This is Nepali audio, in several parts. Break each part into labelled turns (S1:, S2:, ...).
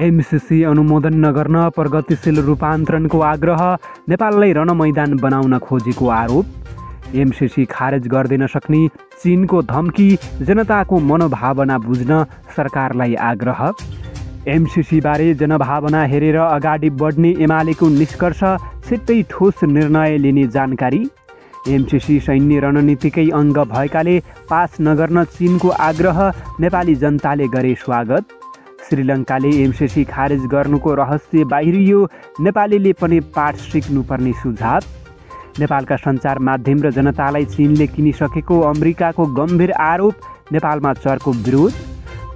S1: एमसीसी अनुमोदन नगर्न प्रगतिशील रूपान्तरणको आग्रह, नेपाललाई रणमैदान बनाउन खोजेको आरोप। एमसीसी खारेज गर्दैन सक्ने चीनको धम्की, जनताको मनोभावना बुझ्न सरकारलाई आग्रह। एमसीसीबारे जनभावना हेरेर अगाडि बढ्ने एमालेको निष्कर्ष, छिट्टै ठोस निर्णय लिने जानकारी। एमसीसी सैन्य रणनीतिकै अङ्ग भएकाले पास नगर्न चीनको आग्रह, नेपाली जनताले गरे स्वागत। श्रीलङ्काले एमसीसी खारेज गर्नुको रहस्य बाहिरियो, नेपालीले पनि पाठ सिक्नुपर्ने सुझाव। नेपालका सञ्चार माध्यम र जनतालाई चीनले किनिसकेको अमेरिकाको गम्भीर आरोप, नेपालमा चर्को विरोध।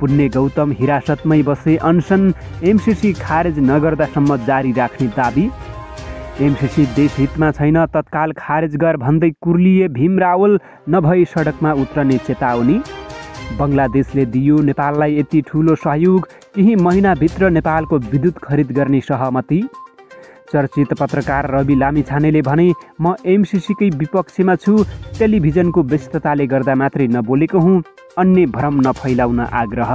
S1: पुण्य गौतम हिरासतमै बसे अनसन, एमसीसी खारेज नगर्दासम्म जारी राख्ने दाबी। एमसीसी देशहितमा छैन, तत्काल खारेज गर भन्दै कुर्लिए भीम रावल, नभई सडकमा उत्रने चेतावनी। बङ्गलादेशले दियो नेपाललाई यति ठुलो सहयोग, केही महिनाभित्र नेपालको विद्युत खरिद गर्ने सहमति। चर्चित पत्रकार रवि लामिछानेले भने, म एमसीसीकै विपक्षमा छु, टेलिभिजनको व्यस्तताले गर्दा मात्रै नबोलेको हुँ, अन्य भ्रम नफैलाउन आग्रह।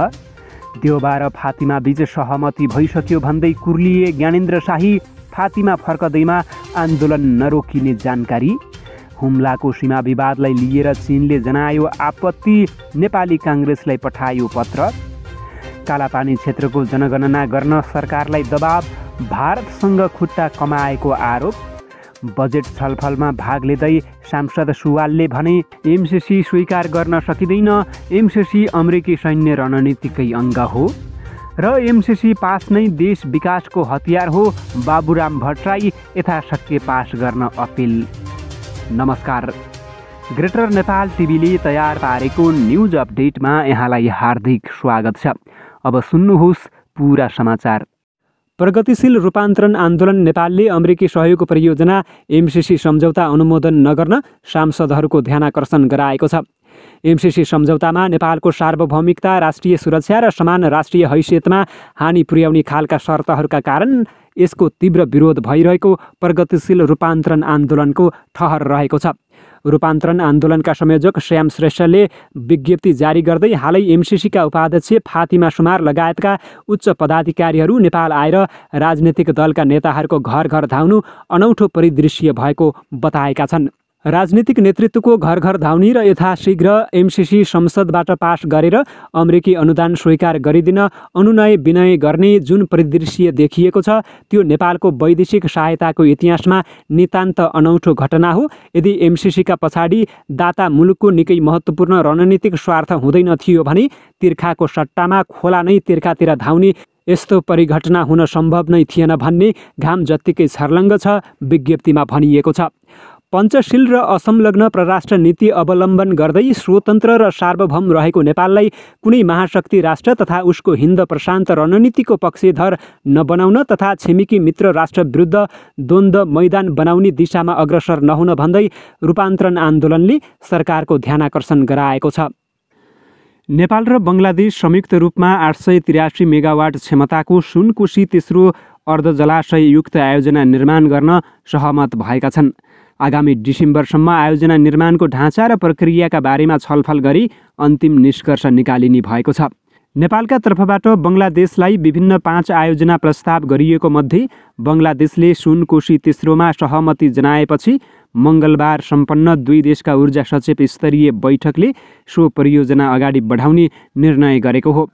S1: देउबा र फातिमा बीच सहमति भइसक्यो भन्दै कुर्लिए ज्ञानेन्द्र शाही, फातिमा फर्कदैमा आन्दोलन नरोकिने जानकारी। हुम्लाको सीमा विवादलाई लिएर चीनले जनायो आपत्ति, नेपाली काङ्ग्रेसलाई पठायो पत्र। कालापानी क्षेत्रको जनगणना गर्न सरकारलाई दबाब, भारतसँग खुट्टा कमाएको आरोप। बजेट छलफलमा भाग लिँदै सांसद सुवालले भने, एमसीसी स्वीकार गर्न सकिँदैन, एमसीसी अमेरिकी सैन्य रणनीतिकै अङ्ग हो र एमसीसी पास नै देश विकासको हतियार हो। बाबुराम भट्टराई, यथाशक्य पास गर्न अपिल। नमस्कार, ग्रेटर नेपाल टिभीले तयार पारेको न्युज अपडेटमा यहाँलाई हार्दिक स्वागत छ। अब सुन्नुहोस् पुरा समाचार। प्रगतिशील रूपान्तरण आन्दोलन नेपालले अमेरिकी सहयोग परियोजना एमसीसी सम्झौता अनुमोदन नगर्न सांसदहरूको ध्यानाकर्षण गराएको छ। एमसीसी सम्झौतामा नेपालको सार्वभौमिकता, राष्ट्रिय सुरक्षा र समान राष्ट्रिय हैसियतमा हानि पुर्याउने खालका शर्तहरूका कारण यसको तीव्र विरोध भइरहेको प्रगतिशील रूपान्तरण आन्दोलनको ठहर रहेको छ। रूपान्तरण आन्दोलनका संयोजक श्याम श्रेष्ठले विज्ञप्ति जारी गर्दै हालै एमसीसीका उपाध्यक्ष फातिमा सुमार लगायतका उच्च पदाधिकारीहरू नेपाल आएर राजनीतिक दलका नेताहरूको घर घर धाउनु अनौठो परिदृश्य भएको बताएका छन्। राजनीतिक नेतृत्वको घर घर धाउनी र यथाशीघ्र एमसीसी संसदबाट पास गरेर अमेरिकी अनुदान स्वीकार गरिदिन अनुनय विनय गर्ने जुन परिदृश्य देखिएको छ, त्यो नेपालको वैदेशिक सहायताको इतिहासमा नितान्त अनौठो घटना हो। यदि एमसीसीका पछाडि दाता मुलुकको निकै महत्त्वपूर्ण रणनीतिक स्वार्थ हुँदैन थियो भने तिर्खाको सट्टामा खोला नै तिर्खातिर धाउने यस्तो परिघटना हुन सम्भव नै थिएन भन्ने घाम जत्तिकै छर्लङ्ग छ, विज्ञप्तिमा भनिएको छ। पञ्चशील र असंलग्न परराष्ट्र नीति अवलम्बन गर्दै स्वतन्त्र र सार्वभौम रहेको नेपाललाई कुनै महाशक्ति राष्ट्र तथा उसको हिन्द प्रशान्त रणनीतिको पक्षधर नबनाउन तथा छिमेकी मित्र राष्ट्र विरुद्ध द्वन्द्व मैदान बनाउने दिशामा अग्रसर नहुन भन्दै रूपान्तरण आन्दोलनले सरकारको ध्यानाकर्षण गराएको छ। नेपाल र बङ्गलादेश संयुक्त रूपमा 883 मेगावाट क्षमताको सुनकोशी तेस्रो अर्धजलाशययुक्त आयोजना निर्माण गर्न सहमत भएका छन्। आगामी डिसेम्बरसम्म आयोजना निर्माणको ढाँचा र प्रक्रियाका बारेमा छलफल गरी अन्तिम निष्कर्ष निकालिने भएको छ। नेपालका तर्फबाट बङ्गलादेशलाई विभिन्न 5 आयोजना प्रस्ताव गरिएको मध्ये बङ्गलादेशले सुनकोशी तेस्रोमा सहमति जनाएपछि मङ्गलबार सम्पन्न दुई देशका ऊर्जा सचिव स्तरीय बैठकले सो परियोजना अगाडि बढाउने निर्णय गरेको हो।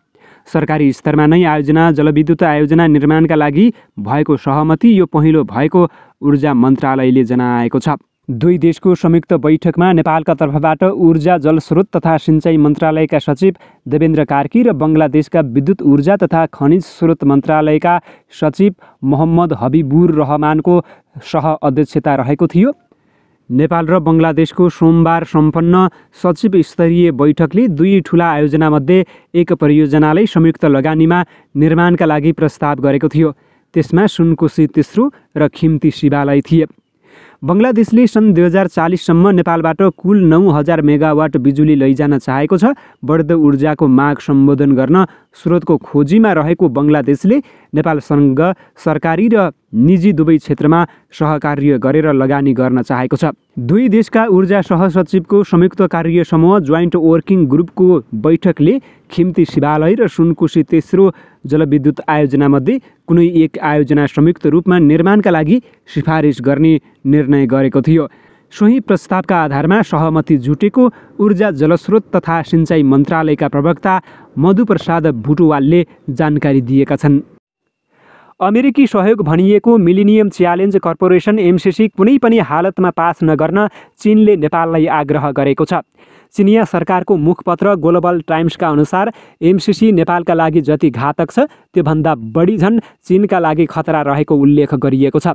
S1: सरकारी स्तरमा नै आयोजना जलविद्युत आयोजना निर्माणका लागि भएको सहमति यो पहिलो भएको ऊर्जा मन्त्रालयले जनाएको छ। दुई देशको संयुक्त बैठकमा नेपालका तर्फबाट ऊर्जा जलस्रोत तथा सिंचाई मन्त्रालयका सचिव देवेन्द्र कार्की र बङ्गलादेशका विद्युत ऊर्जा तथा खनिज स्रोत मन्त्रालयका सचिव मोहम्मद हबिबुर रहमानको सह अध्यक्षता रहेको थियो। नेपाल र बङ्गलादेशको सोमबार सम्पन्न सचिव स्तरीय बैठकले दुई ठूला आयोजनामध्ये एक परियोजनालाई संयुक्त लगानीमा निर्माणका लागि प्रस्ताव गरेको थियो। त्यसमा सुनकोशी तेस्रो र खिम्ती शिवालय थिए। बङ्गलादेशले सन् 2040 सम्म नेपालबाट कुल 9000 मेगावाट बिजुली लैजान चाहेको छ। बढ्दो ऊर्जाको माग सम्बोधन गर्न स्रोतको खोजीमा रहेको बङ्गलादेशले नेपालसँग सरकारी र निजी दुवै क्षेत्रमा सहकार्य गरेर लगानी गर्न चाहेको छ। दुई देशका ऊर्जा सहसचिवको संयुक्त कार्य समूह ज्वाइन्ट वर्किङ ग्रुपको बैठकले खिम्ती शिवालय र सुनकोशी तेस्रो जलविद्युत आयोजनामध्ये कुनै एक आयोजना संयुक्त रूपमा निर्माणका लागि सिफारिस गर्ने निर्णय गरेको थियो। सोही प्रस्तावका आधारमा सहमति जुटेको ऊर्जा जलस्रोत तथा सिँचाइ मन्त्रालयका प्रवक्ता मधुप्रसाद बुटुवालले जानकारी दिएका छन्। अमेरिकी सहयोग भनिएको मिलेनियम च्यालेन्ज कर्पोरेसन एमसिसी कुनै पनि हालतमा पास नगर्न चीनले नेपाललाई आग्रह गरेको छ। चिनिया सरकारको मुखपत्र ग्लोबल टाइम्सका अनुसार एमसिसी नेपालका लागि जति घातक छ त्योभन्दा बढी झन् चीनका लागि खतरा रहेको उल्लेख गरिएको छ।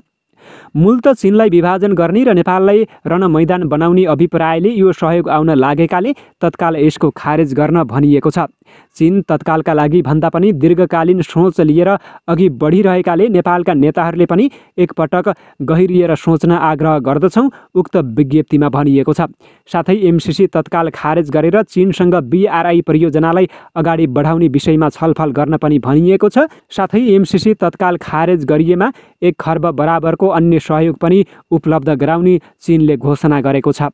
S1: मूलत चीनलाई विभाजन गर्ने र नेपाललाई रणमैदान बनाउने अभिप्रायले यो सहयोग आउन लागेकाले तत्काल यसको खारेज गर्न भनिएको छ। चीन तत्कालका लागि भन्दा पनि दीर्घकालीन सोच लिएर अघि बढिरहेकाले नेपालका नेताहरूले पनि एकपटक गहिरिएर सोच्न आग्रह गर्दछौँ, उक्त विज्ञप्तिमा भनिएको छ। साथै एमसिसी तत्काल खारेज गरेर चीनसँग BRI परियोजनालाई अगाडि बढाउने विषयमा छलफल गर्न पनि भनिएको छ। साथै एमसिसी तत्काल खारेज गरिएमा 1 खर्ब बराबरको अन्य सहयोग पनि उपलब्ध गराउने चीनले घोषणा गरेको छ।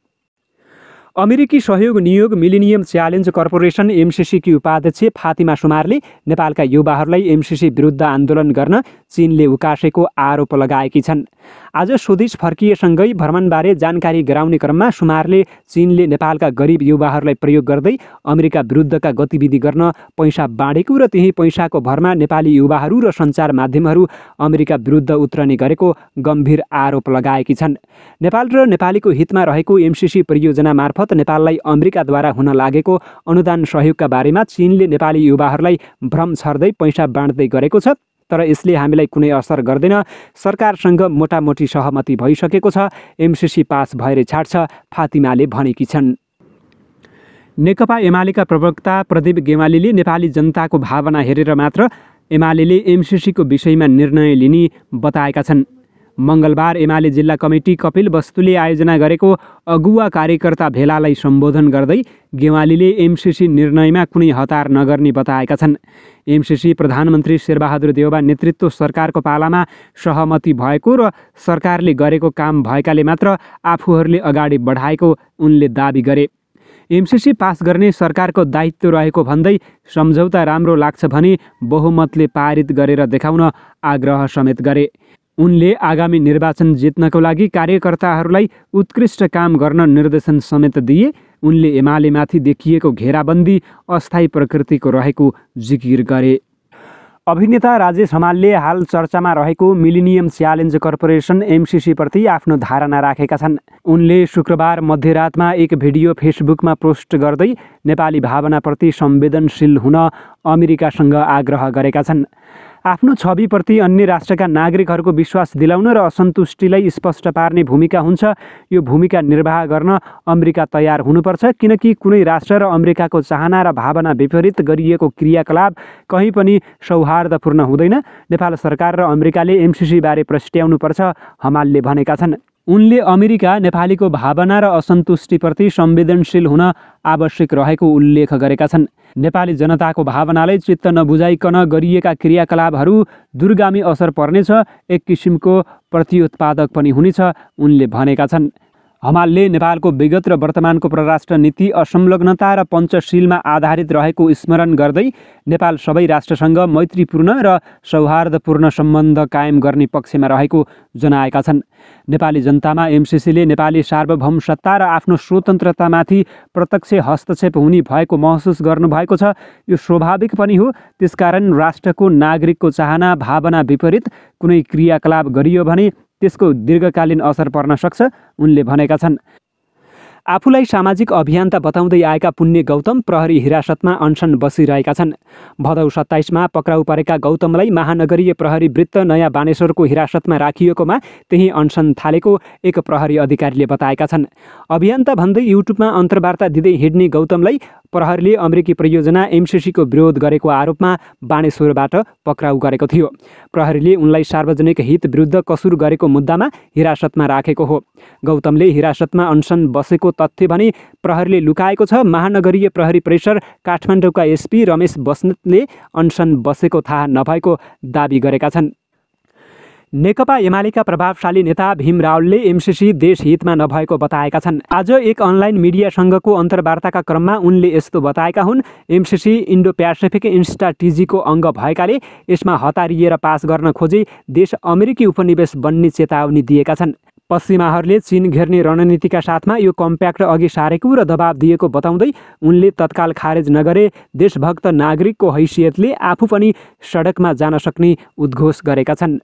S1: अमेरिकी सहयोग नियोग मिलेनियम च्यालेन्ज कर्पोरेसन एमसिसीकी उपाध्यक्ष फातिमा सुमारले नेपालका युवाहरूलाई एमसिसी विरुद्ध आन्दोलन गर्न चीनले उकासेको आरोप लगाएकी छन्। आज स्वदेश फर्किएसँगै भ्रमणबारे जानकारी गराउने क्रममा सुमारले चीनले नेपालका गरिब युवाहरूलाई प्रयोग गर्दै अमेरिका विरुद्धका गतिविधि गर्न पैसा बाँडेको र त्यही पैसाको भरमा नेपाली युवाहरू र सञ्चार माध्यमहरू अमेरिका विरुद्ध उत्रने गरेको गम्भीर आरोप लगाएकी छन्। नेपाल र नेपालीको हितमा रहेको एमसिसी परियोजना मार्फत नेपाललाई अमेरिकाद्वारा हुन लागेको अनुदान सहयोगका बारेमा चीनले नेपाली युवाहरूलाई भ्रम छर्दै पैसा बाँड्दै गरेको छ, तर यसले हामीलाई कुनै असर गर्दैन। सरकारसँग मोटामोटी सहमति भइसकेको छ, एमसिसी पास भएर छाड्छ, फातिमाले भनेकी छन्। नेकपा एमालेका प्रवक्ता प्रदीप गेवालीले नेपाली जनताको भावना हेरेर मात्र एमाले एमसिसीको विषयमा निर्णय लिने बताएका छन्। मङ्गलबार एमाले जिल्ला कमिटी कपिल वस्तुले आयोजना गरेको अगुवा कार्यकर्ता भेलालाई सम्बोधन गर्दै गेवालीले एमसिसी निर्णयमा कुनै हतार नगर्ने बताएका छन्। एमसिसी प्रधानमन्त्री शेरबहादुर देउबा नेतृत्व सरकारको पालामा सहमति भएको र सरकारले गरेको काम भएकाले मात्र आफूहरूले अगाडि बढाएको उनले दाबी गरे। एमसिसी पास गर्ने सरकारको दायित्व रहेको भन्दै सम्झौता राम्रो लाग्छ भने बहुमतले पारित गरेर देखाउन आग्रह समेत गरे। उनले आगामी निर्वाचन जित्नको लागि कार्यकर्ताहरूलाई उत्कृष्ट काम गर्न निर्देशन समेत दिए। उनले एमालेमाथि देखिएको घेराबन्दी अस्थायी प्रकृतिको रहेको जिकिर गरे। अभिनेता राजेश हमालले हाल चर्चामा रहेको मिलेनियम च्यालेन्ज कर्पोरेसन एमसिसीप्रति आफ्नो धारणा राखेका छन्। उनले शुक्रबार मध्यरातमा एक भिडियो फेसबुकमा पोस्ट गर्दै नेपाली भावनाप्रति संवेदनशील हुन अमेरिकासँग आग्रह गरेका छन्। आफ्नो छविप्रति अन्य राष्ट्रका नागरिकहरूको विश्वास दिलाउन र असन्तुष्टिलाई स्पष्ट पार्ने भूमिका हुन्छ। यो भूमिका निर्वाह गर्न अमेरिका तयार हुनुपर्छ, किनकि कुनै राष्ट्र र अमेरिकाको चाहना र भावना विपरीत गरिएको क्रियाकलाप कहीँ पनि सौहार्दपूर्ण हुँदैन। नेपाल सरकार र अमेरिकाले एमसिसीबारे प्रस्ट्याउनुपर्छ, हमालले भनेका छन्। उनले अमेरिका नेपालीको भावना र असन्तुष्टिप्रति संवेदनशील हुन आवश्यक रहेको उल्लेख गरेका छन्। नेपाली जनताको भावनालाई चित्त नबुझाइकन गरिएका क्रियाकलापहरू दूरगामी असर पर्नेछ, एक किसिमको प्रतिउत्पादक पनि हुनेछ, उनले भनेका छन्। हमालले नेपालको विगत र वर्तमानको परराष्ट्र नीति असंलग्नता र पञ्चशीलमा आधारित रहेको स्मरण गर्दै नेपाल सबै राष्ट्रसँग मैत्रीपूर्ण र सौहार्दपूर्ण सम्बन्ध कायम गर्ने पक्षमा रहेको जनाएका छन्। नेपाली जनतामा एमसिसीले नेपाली सार्वभौमसत्ता र आफ्नो स्वतन्त्रतामाथि प्रत्यक्ष हस्तक्षेप हुने भएको महसुस गर्नुभएको छ। यो स्वाभाविक पनि हो। त्यसकारण राष्ट्रको नागरिकको चाहना भावना विपरीत कुनै क्रियाकलाप गरियो भने त्यसको दीर्घकालीन असर पर्न सक्छ, उनले भनेका छन्। आफूलाई सामाजिक अभियन्ता बताउँदै आएका पुण्य गौतम प्रहरी हिरासतमा अनसन बसिरहेका छन्। भदौ 27 पक्राउ परेका गौतमलाई महानगरीय प्रहरी वृत्त नयाँ बानेश्वरको हिरासतमा राखिएकोमा त्यही अनसन थालेको एक प्रहरी अधिकारीले बताएका छन्। अभियन्ता भन्दै युट्युबमा अन्तर्वार्ता दिँदै हिँड्ने गौतमलाई प्रहरीले अमेरिकी परियोजना एमसिसीको विरोध गरेको आरोपमा बानेश्वरबाट पक्राउ गरेको थियो। प्रहरीले उनलाई सार्वजनिक हित विरुद्ध कसुर गरेको मुद्दामा हिरासतमा राखेको हो। गौतमले हिरासतमा अनसन बसेको तथ्य भने प्रहरीले लुकाएको छ। महानगरीय प्रहरी परिसर काठमाडौँका एसपी रमेश बस्नेतले अनसन बसेको थाहा नभएको दाबी गरेका छन्। नेकपा एमालेका प्रभावशाली नेता भीम रावलले एमसिसी देशहितमा नभएको बताएका छन्। आज एक अनलाइन मिडियासँगको अन्तर्वार्ताका क्रममा उनले यस्तो बताएका हुन्। एमसिसी इन्डो प्यासिफिक स्ट्राटेजीको अङ्ग भएकाले यसमा हतारिएर पास गर्न खोजे देश अमेरिकी उपनिवेश बन्ने चेतावनी दिएका छन्। पश्चिमाहरूले चीन घेर्ने रणनीतिका साथमा यो कम्प्याक्ट अघि सारेको र दबाब दिएको बताउँदै उनले तत्काल खारेज नगरे देशभक्त नागरिकको हैसियतले आफू पनि सडकमा जान सक्ने उद्घोष गरेका छन्।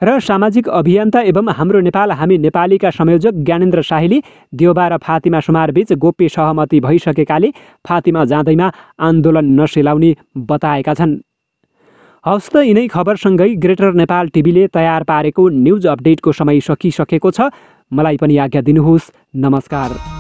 S1: र सामाजिक अभियन्ता एवं हाम्रो नेपाल हामी नेपालीका संयोजक ज्ञानेन्द्र शाहीले देउबा र फातिमा सुमारबीच गोप्य सहमति भइसकेकाले फातिमा जाँदैमा आन्दोलन नसेलाउने बताएका छन्। हवस् त यिनै खबरसँगै ग्रेटर नेपाल टिभीले तयार पारेको न्युज अपडेटको समय सकिसकेको छ। मलाई पनि आज्ञा दिनुहोस्। नमस्कार।